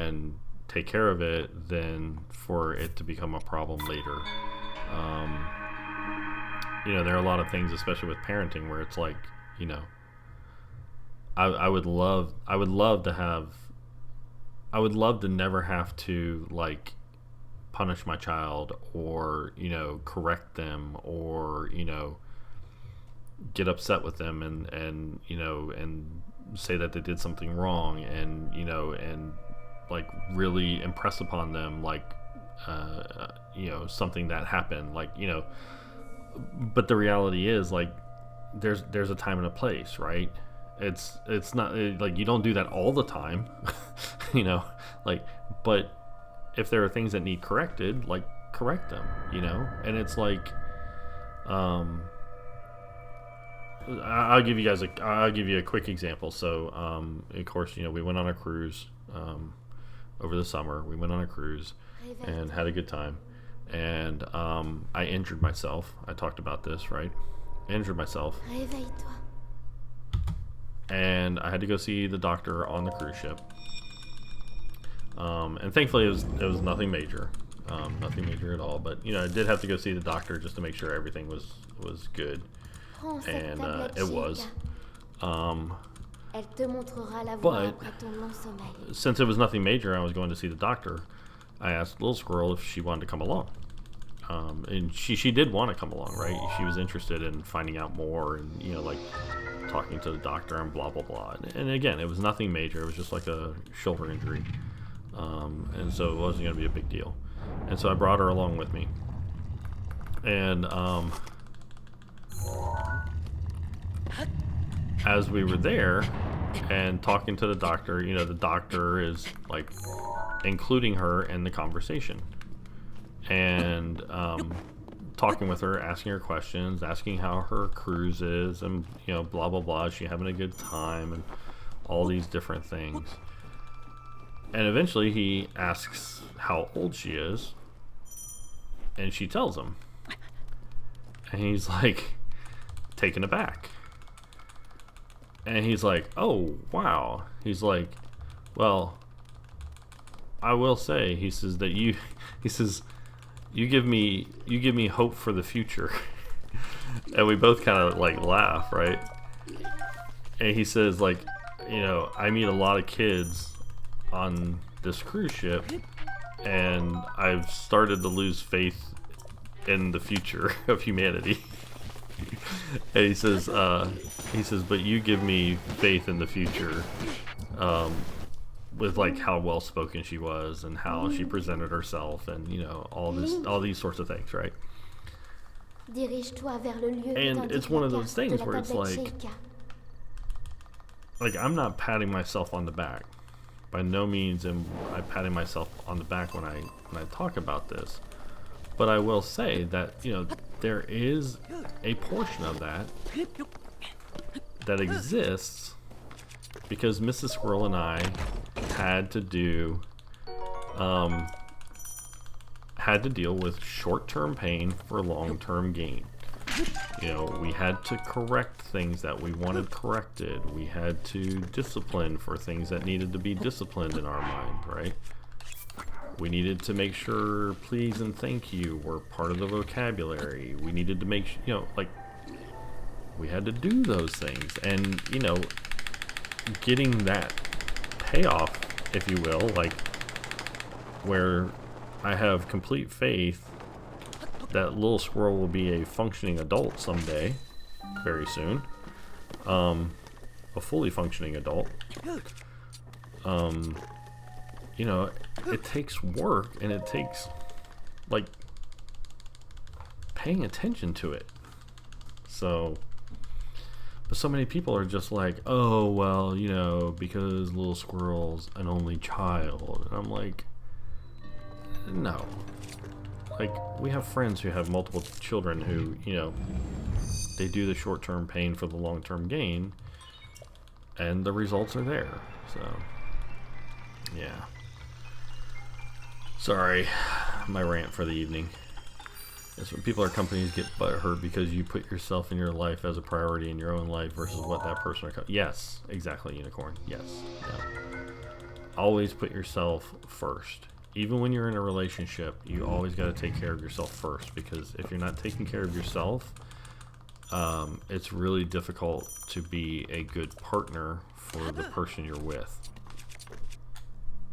and take care of it than for it to become a problem later. Um, there are a lot of things, especially with parenting, where it's like, I would love to never have to like punish my child or correct them or get upset with them and say that they did something wrong and like really impress upon them like something that happened but the reality is like there's a time and a place, right? It's not like you don't do that all the time. Like, but if there are things that need corrected, like correct them, and it's like I'll give you a quick example. So of course we went on a cruise over the summer. We went on a cruise and had a good time, and I injured myself. I talked about this, right? I injured myself, and I had to go see the doctor on the cruise ship. And thankfully it was nothing major, nothing major at all. But I did have to go see the doctor just to make sure everything was good, and it was. But since it was nothing major, I was going to see the doctor. I asked Little Squirrel if she wanted to come along, and she did want to come along, right? She was interested in finding out more and like talking to the doctor and blah blah blah. And again, it was nothing major. It was just like a shoulder injury. And so it wasn't going to be a big deal. And so I brought her along with me. And as we were there and talking to the doctor, the doctor is like including her in the conversation. And talking with her, asking her questions, asking how her cruise is, and blah blah blah. Is she having a good time, and all these different things. And eventually he asks how old she is, and she tells him. And he's like taken aback. And he's like, "Oh, wow." He's like, "Well, I will say," he says, "that you give me hope for the future." And we both kind of like laugh, right? And he says like, "I meet a lot of kids on this cruise ship, and I've started to lose faith in the future of humanity." And he says, "But you give me faith in the future, with like how well spoken she was and how she presented herself, and all these sorts of things, right?" And it's one of those things where it's like I'm not patting myself on the back. By no means am I patting myself on the back when I talk about this. But I will say that, there is a portion of that exists because Mrs. Squirrel and I had to deal with short-term pain for long-term gain. We had to correct things that we wanted corrected. We had to discipline for things that needed to be disciplined in our mind, right? We needed to make sure please and thank you were part of the vocabulary. We needed to make we had to do those things. And, getting that payoff, if you will, like where I have complete faith that Little Squirrel will be a functioning adult someday, very soon, a fully functioning adult. It takes work, and it takes like paying attention to it. So, but so many people are just like, "Oh, well, because Little Squirrel's an only child," and I'm like, no. Like, we have friends who have multiple children who, they do the short-term pain for the long-term gain, and the results are there. So, yeah. Sorry, my rant for the evening. That's when people or companies get butthurt because you put yourself in your life as a priority in your own life versus what that person yes, exactly, Unicorn. Yes. Yeah. always put yourself first. Even when you're in a relationship, you always got to take care of yourself first, because if you're not taking care of yourself, it's really difficult to be a good partner for the person you're with.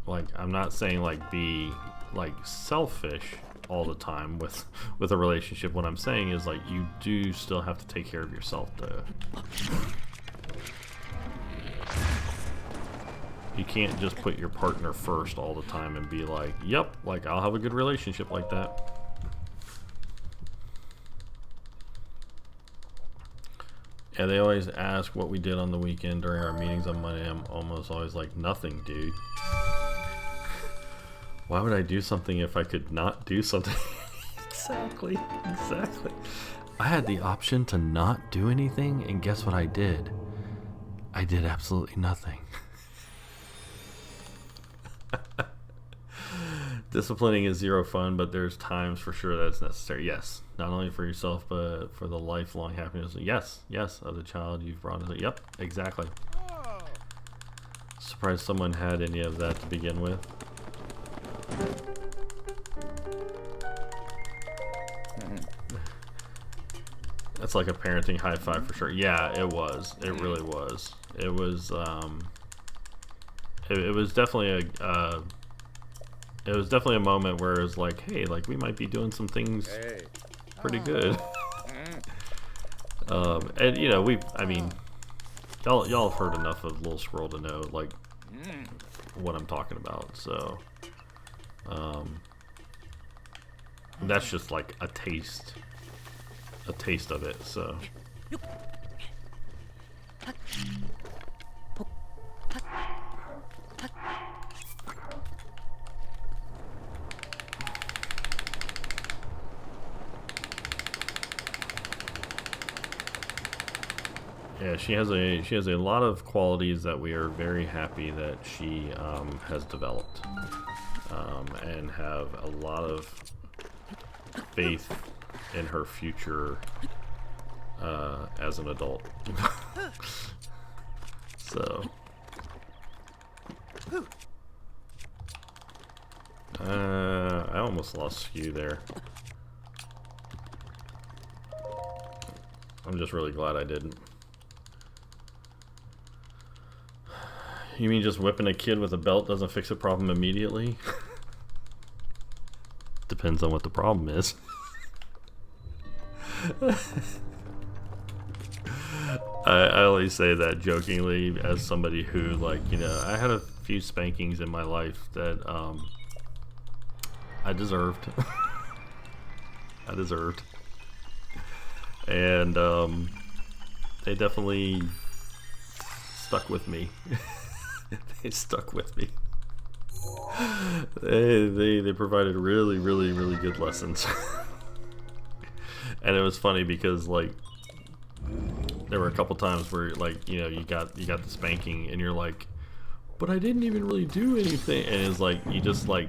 Like, I'm not saying like be like selfish all the time with a relationship. What I'm saying is like you do still have to take care of yourself though. You can't just put your partner first all the time and be like, yep, like I'll have a good relationship like that. Yeah, they always ask what we did on the weekend during our meetings on Monday. I'm almost always like, nothing, dude. Why would I do something if I could not do something? Exactly. I had the option to not do anything, and guess what I did? I did absolutely nothing. Disciplining is zero fun, but there's times for sure that it's necessary. Yes, not only for yourself, but for the lifelong happiness. Yes, of the child you've brought into. Yep, exactly. Surprised someone had any of that to begin with. That's like a parenting high five for sure. Yeah, it was. It really was. It was. It was definitely a. It was definitely a moment where it was like, hey, like we might be doing some things pretty good. And you know, I mean, y'all have heard enough of Little Squirrel to know like what I'm talking about. So, that's just like a taste of it. So. Yeah, she has a lot of qualities that we are very happy that she has developed, and have a lot of faith in her future as an adult. So, I almost lost Skew there. I'm just really glad I didn't. You mean just whipping a kid with a belt doesn't fix a problem immediately? Depends on what the problem is. I only say that jokingly as somebody who, like, you know, I had a few spankings in my life that I deserved. I deserved. And they definitely stuck with me. They stuck with me. They provided really good lessons. And it was funny because like there were a couple times where like, you know, you got the spanking and you're like, but I didn't even really do anything, and it's like you just like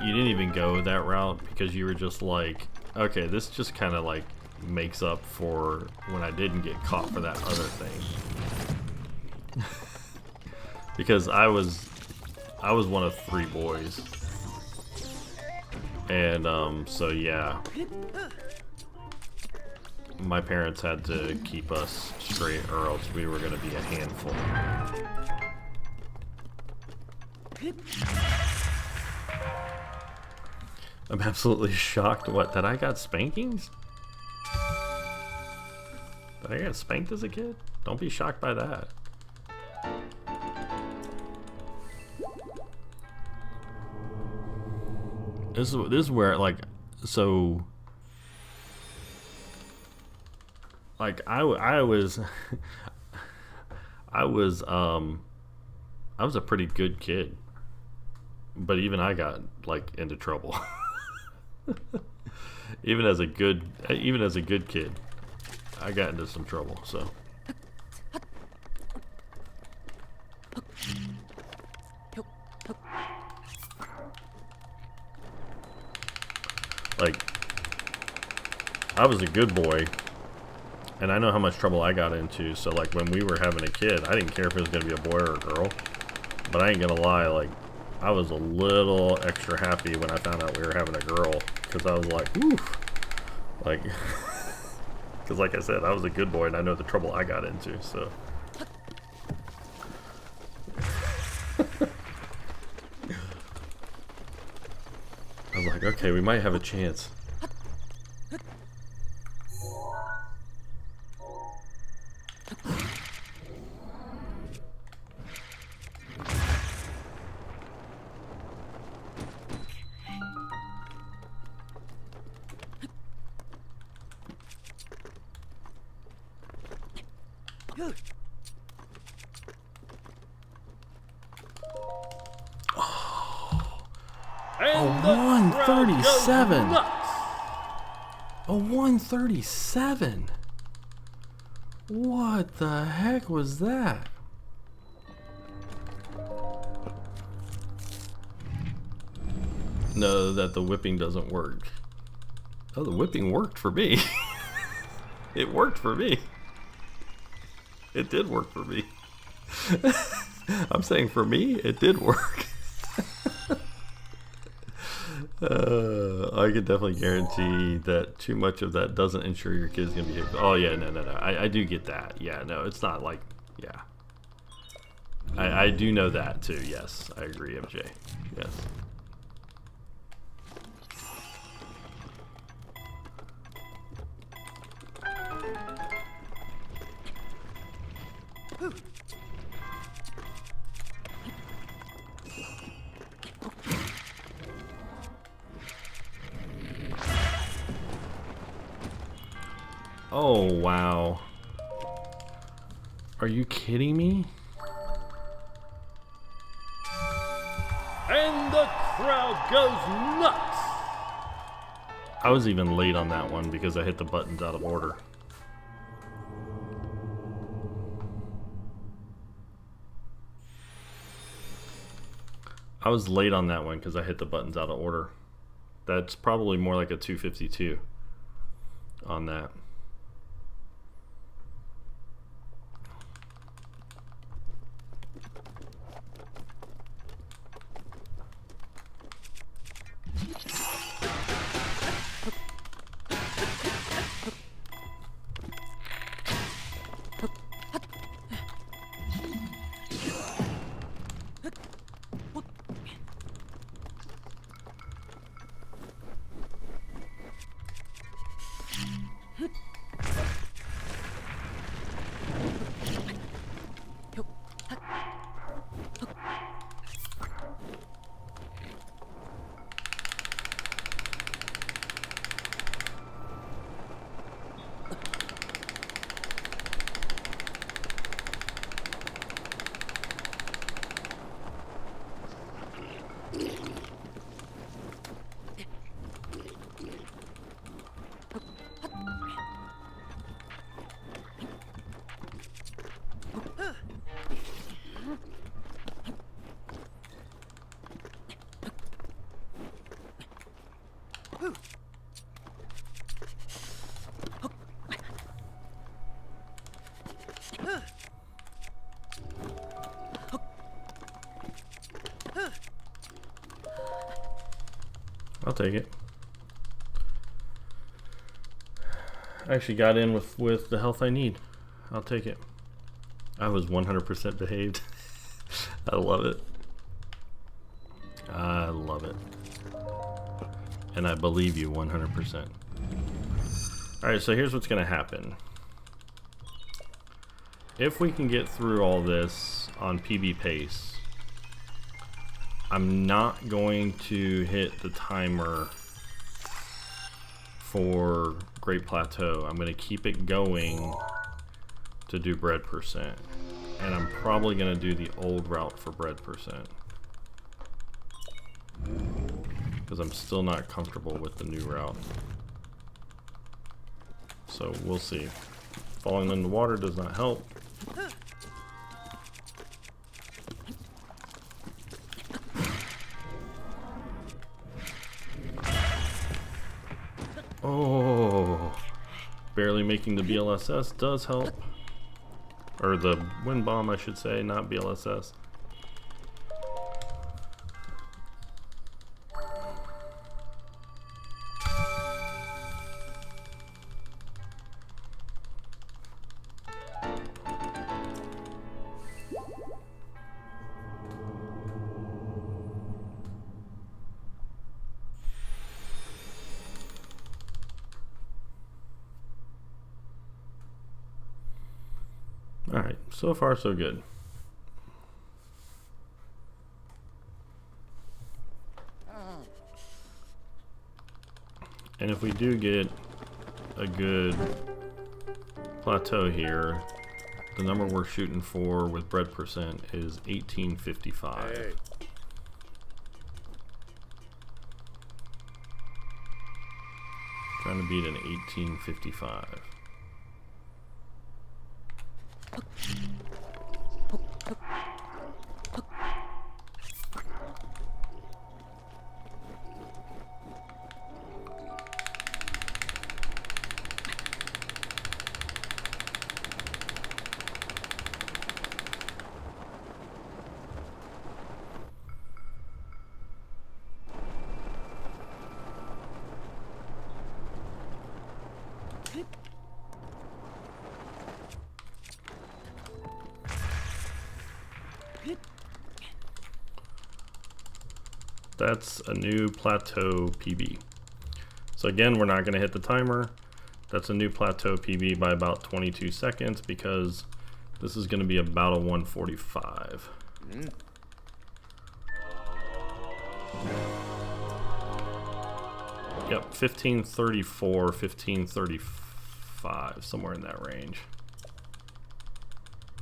you didn't even go that route because you were just like, okay, this just kind of like makes up for when I didn't get caught for that other thing. Because I was one of 3 boys, and so yeah, my parents had to keep us straight or else we were gonna be a handful. I'm absolutely shocked. What, that I got spankings? Did I get spanked as a kid? Don't be shocked by that. This is where, like, so, like, I was I was a pretty good kid, but even I got like into trouble. even as a good kid, I got into some trouble. So. Like, I was a good boy, and I know how much trouble I got into, so like when we were having a kid, I didn't care if it was going to be a boy or a girl, but I ain't going to lie, like, I was a little extra happy when I found out we were having a girl, because I was like, oof. Like, because like I said, I was a good boy and I know the trouble I got into, so. I was like, okay, we might have a chance. A 137. A 137. What the heck was that? No, that the whipping doesn't work. Oh, the whipping worked for me. It worked for me. It did work for me. I'm saying for me, it did work. I can definitely guarantee that too much of that doesn't ensure your kid's gonna behave. Oh yeah, no. I do get that. Yeah, no, it's not like, yeah. I do know that too. Yes, I agree, MJ. Yes. Oh, wow. Are you kidding me? And the crowd goes nuts! I was even late on that one because I hit the buttons out of order. I was late on that one because I hit the buttons out of order. That's probably more like a 252 on that. I'll take it. I actually got in with the health I need. I'll take it. I was 100% behaved. I love it. I love it. And I believe you 100%. Alright, so here's what's going to happen. If we can get through all this on PB pace, I'm not going to hit the timer for Great Plateau. I'm going to keep it going to do bread percent. And I'm probably going to do the old route for bread percent. Because I'm still not comfortable with the new route. So we'll see. Falling in the water does not help. Oh, barely making the BLSS does help. Or the wind bomb, I should say, not BLSS. Alright, so far so good. And if we do get a good plateau here, the number we're shooting for with bread percent is 1855. Hey. Trying to beat an 1855. That's a new plateau PB. So again, we're not going to hit the timer. That's a new plateau PB by about 22 seconds because this is going to be about a 145. Yep, 1534, 1535, somewhere in that range.